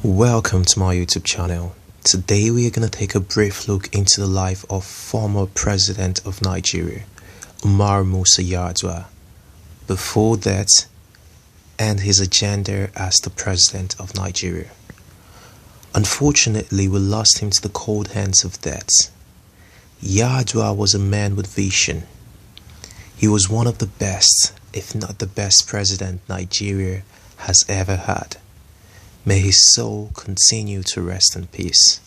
Welcome to my YouTube channel. Today we are going to take a brief look into the life of former President of Nigeria, Musa Yar'Adua, before that, and his agenda as the President of Nigeria. Unfortunately, we lost him to the cold hands of death. Yar'Adua was a man with vision. He was one of the best, if not the best president Nigeria has ever had. May his soul continue to rest in peace.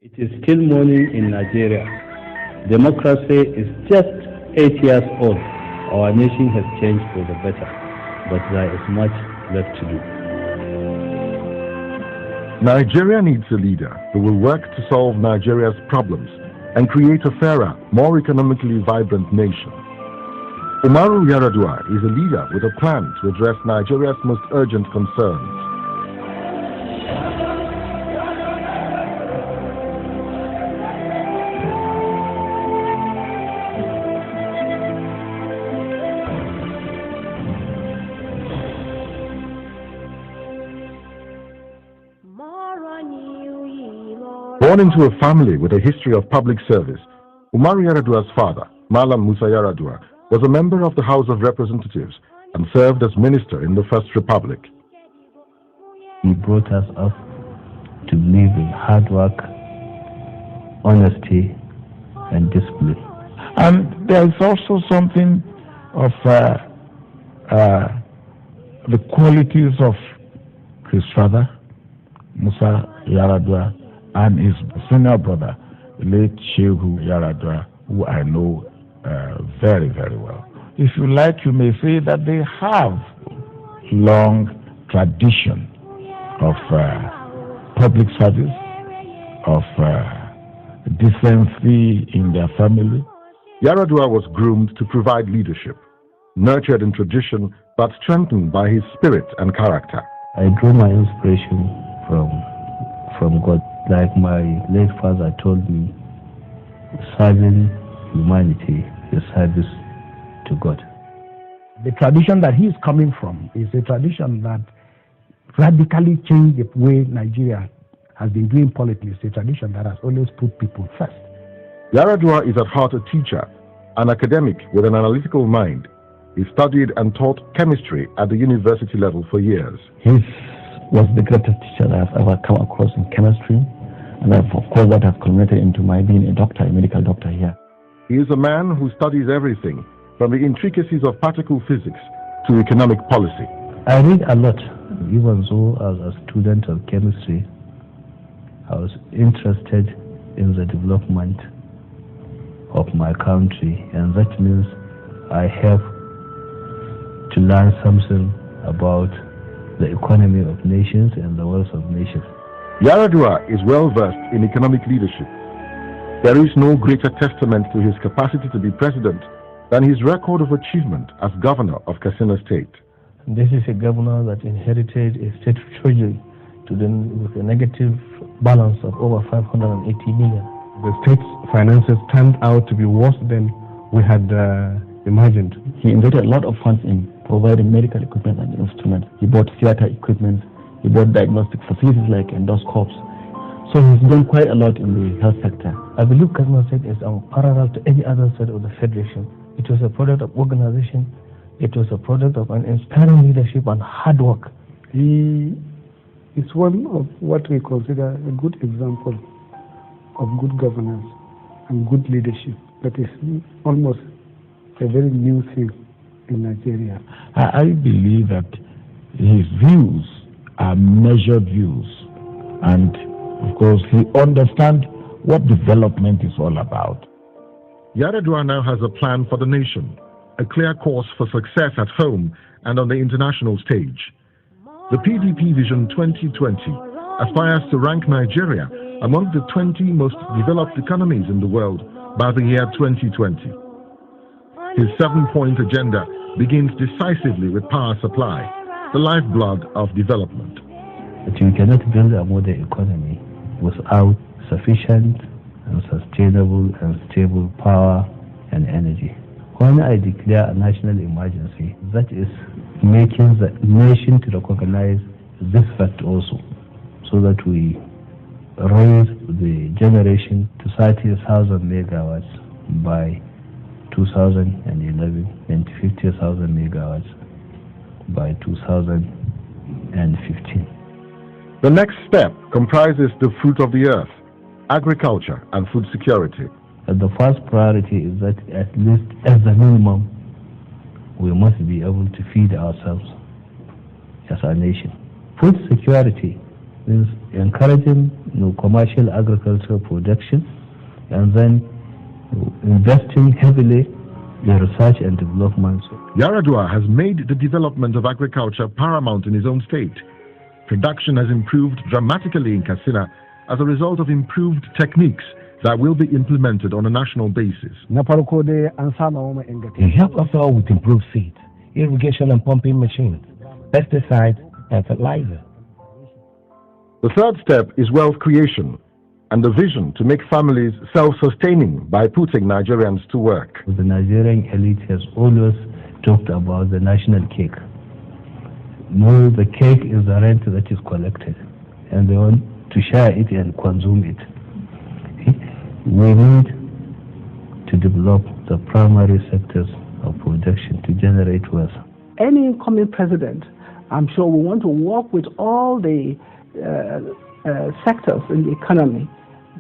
It is still morning in Nigeria. Democracy is just 8 years old. Our nation has changed for the better, but there is much left to do. Nigeria needs a leader who will work to solve Nigeria's problems and create a fairer, more economically vibrant nation. Umuru Yar'Adua is a leader with a plan to address Nigeria's most urgent concerns. Born into a family with a history of public service, Umuru Yar'Adua's father, Musa Yar'Adua, was a member of the House of Representatives and served as minister in the First Republic. He brought us up to believe in hard work, honesty, and discipline. And there is also something of the qualities of his father, Musa Yar'Adua, and his senior brother, late Shehu Yar'Adua, who I know very, very well. If you like, you may say that they have long tradition of public service, of decency in their family. Yar'Adua was groomed to provide leadership, nurtured in tradition, but strengthened by his spirit and character. I drew my inspiration from God. Like my late father told me, serving humanity is service to God. The tradition that he's coming from is a tradition that radically changed the way Nigeria has been doing politics. It's a tradition that has always put people first. Yar'Adua is at heart a teacher, an academic with an analytical mind. He studied and taught chemistry at the university level for years. He was the greatest teacher that I've ever come across in chemistry. And of course that has culminated into my being a doctor, a medical doctor here. He is a man who studies everything, from the intricacies of particle physics to economic policy. I read a lot. Even though as a student of chemistry, I was interested in the development of my country, and that means I have to learn something about the economy of nations and the wealth of nations. Yar'Adua is well versed in economic leadership. There is no greater testament to his capacity to be president than his record of achievement as governor of Katsina State. This is a governor that inherited a state treasury with a negative balance of over 580 million. The state's finances turned out to be worse than we had imagined. He invested a lot of funds in providing medical equipment and instruments. He bought theater equipment. He bought diagnostic facilities like endoscopes. So he's done quite a lot in the health sector. I believe Katsina State is parallel to any other state of the Federation. It was a product of organization. It was a product of an inspiring leadership and hard work. He is one of what we consider a good example of good governance and good leadership. That is almost a very new thing in Nigeria. I believe that his views are measured views, and of course he understands what development is all about. Yar'Adua now has a plan for the nation, a clear course for success at home and on the international stage. The PDP Vision 2020 aspires to rank Nigeria among the 20 most developed economies in the world by the year 2020. His 7-point agenda begins decisively with power supply, the lifeblood of development. But you cannot build a modern economy without sufficient and sustainable and stable power and energy. When I declare a national emergency, that is making the nation to recognize this fact also, so that we raise the generation to 30,000 megawatts by 2011 and 50,000 megawatts by 2015. The next step comprises the fruit of the earth, agriculture and food security. And the first priority is that at least as a minimum, we must be able to feed ourselves as a nation. Food security means encouraging commercial agricultural production and then investing heavily in research and development. Yar'Adua has made the development of agriculture paramount in his own state. Production has improved dramatically in Katsina as a result of improved techniques that will be implemented on a national basis. He helped us all with improved seeds, irrigation and pumping machines, pesticides and fertilizer. The third step is wealth creation and the vision to make families self-sustaining by putting Nigerians to work. The Nigerian elite has always talked about the national cake. No, the cake is the rent that is collected, and they want to share it and consume it. We need to develop the primary sectors of production to generate wealth. Any incoming president, I'm sure, will want to work with all the sectors in the economy,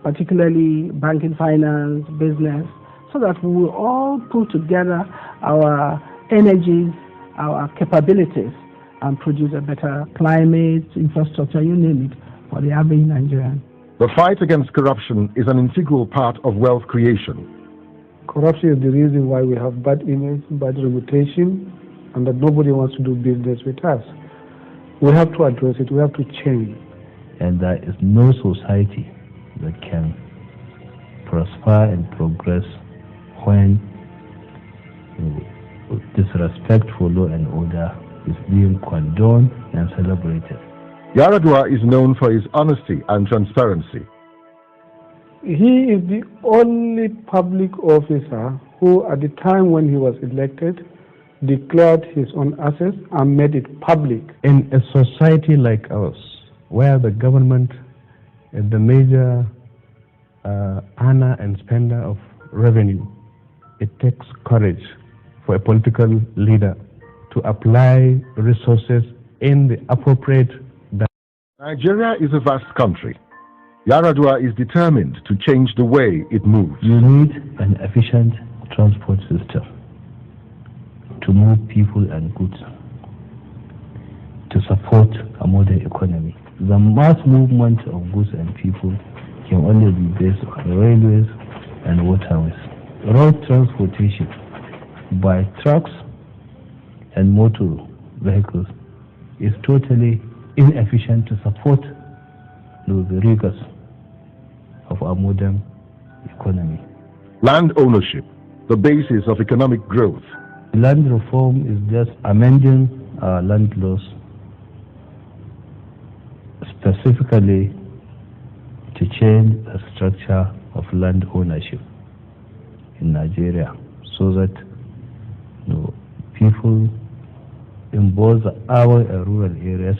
particularly banking, finance, business, so that we will all put together our energies, our capabilities, and produce a better climate, infrastructure, you name it, for the average Nigerian. The fight against corruption is an integral part of wealth creation. Corruption is the reason why we have bad image, bad reputation, and that nobody wants to do business with us. We have to address it, we have to change. And there is no society that can prosper and progress when disrespect for law and order is being condoned and celebrated. Yar'Adua is known for his honesty and transparency. He is the only public officer who, at the time when he was elected, declared his own assets and made it public. In a society like ours, where the government is the major earner and spender of revenue, it takes courage for a political leader to apply resources in the appropriate direction. Nigeria is a vast country. Yar'Adua is determined to change the way it moves. You need an efficient transport system to move people and goods, to support a modern economy. The mass movement of goods and people can only be based on railways and waterways. Road transportation by trucks and motor vehicles is totally inefficient to support the rigors of our modern economy. Land ownership, the basis of economic growth. Land reform is just amending our land laws specifically to change the structure of land ownership in Nigeria so that people in both the urban and rural areas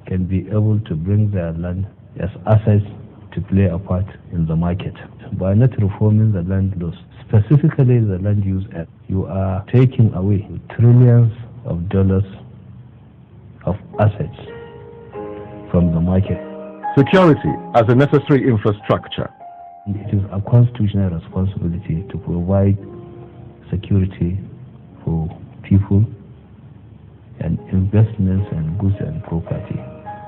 can be able to bring their land as assets to play a part in the market. By not reforming the land laws, specifically the Land Use Act, you are taking away trillions of dollars of assets from the market. Security as a necessary infrastructure. It is a constitutional responsibility to provide security for people and investments and goods and property.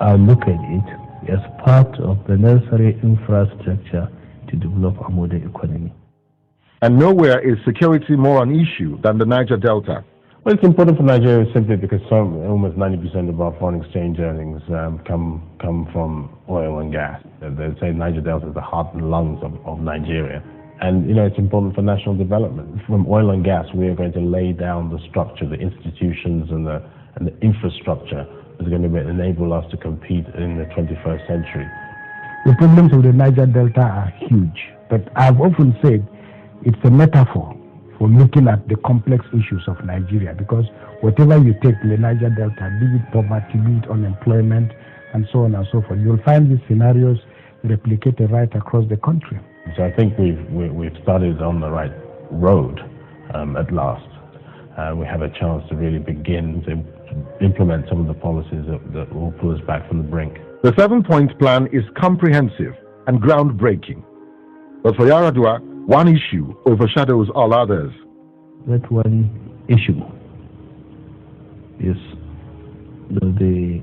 I look at it as part of the necessary infrastructure to develop a modern economy. And nowhere is security more an issue than the Niger Delta. Well, it's important for Nigeria simply because almost 90% of our foreign exchange earnings come from oil and gas. They say Niger Delta is the heart and lungs of Nigeria. And, it's important for national development. From oil and gas, we are going to lay down the structure, the institutions and the infrastructure is going to enable us to compete in the 21st century. The problems of the Niger Delta are huge, but I've often said it's a metaphor for looking at the complex issues of Nigeria, because whatever you take in the Niger Delta, be it poverty, be it unemployment, and so on and so forth, you'll find these scenarios replicated right across the country. So I think we've started on the right road at last. We have a chance to really begin to implement some of the policies that will pull us back from the brink. The 7-point plan is comprehensive and groundbreaking. But for Yar'Adua, one issue overshadows all others. That one issue is the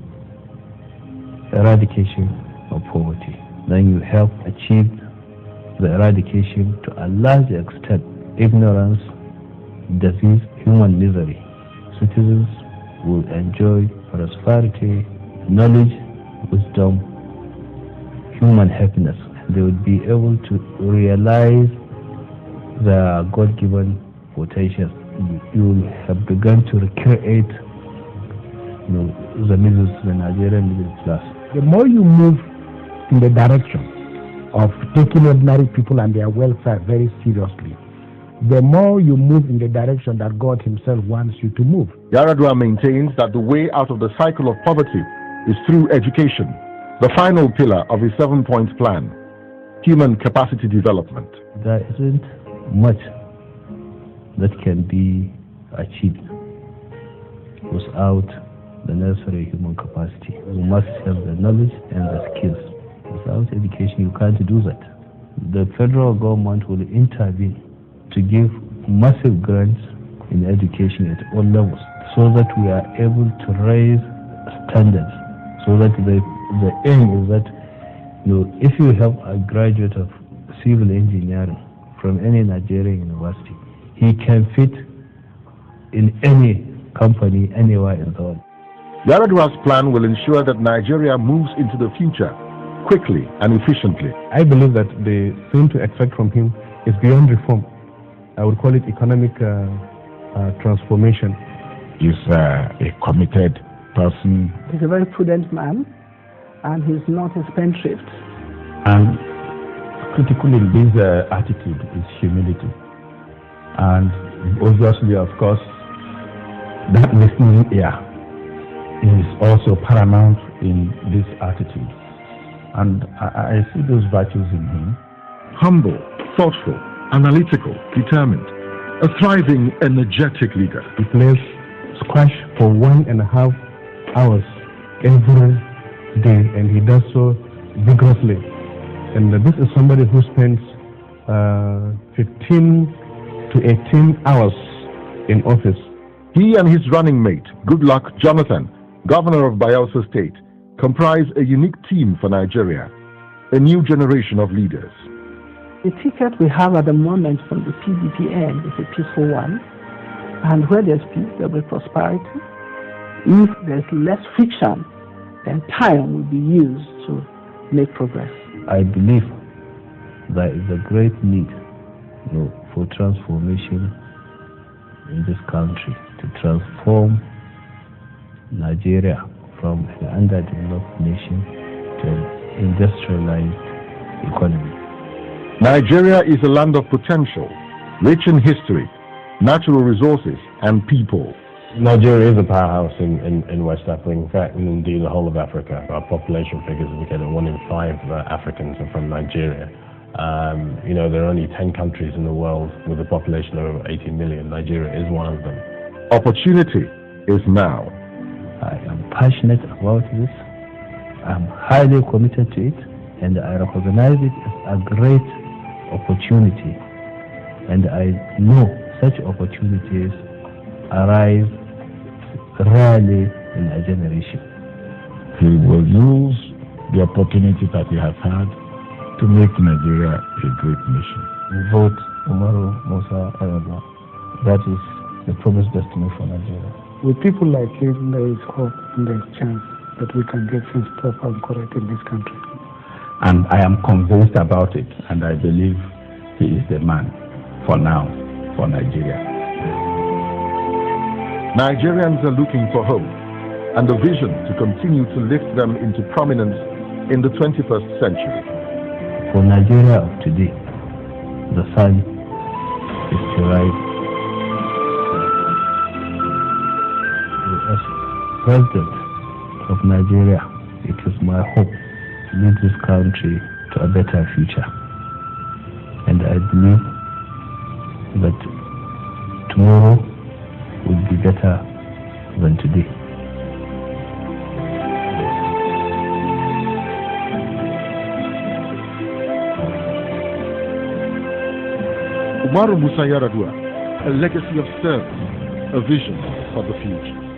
eradication of poverty. Then you help achieve the eradication to a large extent ignorance, disease, human misery. Citizens will enjoy prosperity, knowledge, wisdom, human happiness. They will be able to realize their God-given potential. You will have begun to recreate the Nigerian middle class. The more you move in the direction of taking ordinary people and their welfare very seriously, the more you move in the direction that God himself wants you to move. Yar'Adua maintains that the way out of the cycle of poverty is through education, the final pillar of his 7-point plan, human capacity development. There isn't much that can be achieved without the necessary human capacity. You must have the knowledge and the skills. Without education, you can't do that. The federal government will intervene to give massive grants in education at all levels so that we are able to raise standards, so that the aim is that if you have a graduate of civil engineering from any Nigerian university, he can fit in any company anywhere in the world. Yar'Adua's plan will ensure that Nigeria moves into the future quickly and efficiently. I believe that the thing to expect from him is beyond reform. I would call it economic transformation. He's a committed person. He's a very prudent man, and he's not a spendthrift. And critical in this attitude is humility. And obviously, of course, that listening ear is also paramount in this attitude. And I see those virtues in him. Humble, thoughtful, analytical, determined, a thriving, energetic leader. He plays squash for 1.5 hours every day, and he does so vigorously. And this is somebody who spends 15 to 18 hours in office. He and his running mate, Goodluck Jonathan, governor of Bayelsa State, comprise a unique team for Nigeria, a new generation of leaders. The ticket we have at the moment from the PDP end is a peaceful one, and where there's peace, there will be prosperity. If there's less friction, then time will be used to make progress. I believe there is a great need for transformation in this country, to transform Nigeria from an underdeveloped nation to an industrialized economy. Nigeria is a land of potential, rich in history, natural resources, and people. Nigeria is a powerhouse in West Africa, in fact, and indeed the whole of Africa. Our population figures indicate that 1 in 5 Africans are from Nigeria. There are only 10 countries in the world with a population of over 80 million. Nigeria is one of them. Opportunity is now. I am passionate about this. I'm highly committed to it, and I recognize it as a great opportunity. And I know such opportunities arise rarely in a generation. He will use the opportunity that he has had to make Nigeria a great nation. Vote Umuru, Musa, Yar'Adua. That is the promised destiny for Nigeria. With people like him, there is hope and there is chance that we can get things proper and correct in this country. And I am convinced about it, and I believe he is the man for now, for Nigeria. Nigerians are looking for hope and a vision to continue to lift them into prominence in the 21st century. For Nigeria of today, the sun is to rise President of Nigeria, it is my hope to lead this country to a better future. And I believe that tomorrow will be better than today. Umuru Musa Yar'Adua, a legacy of service, a vision for the future.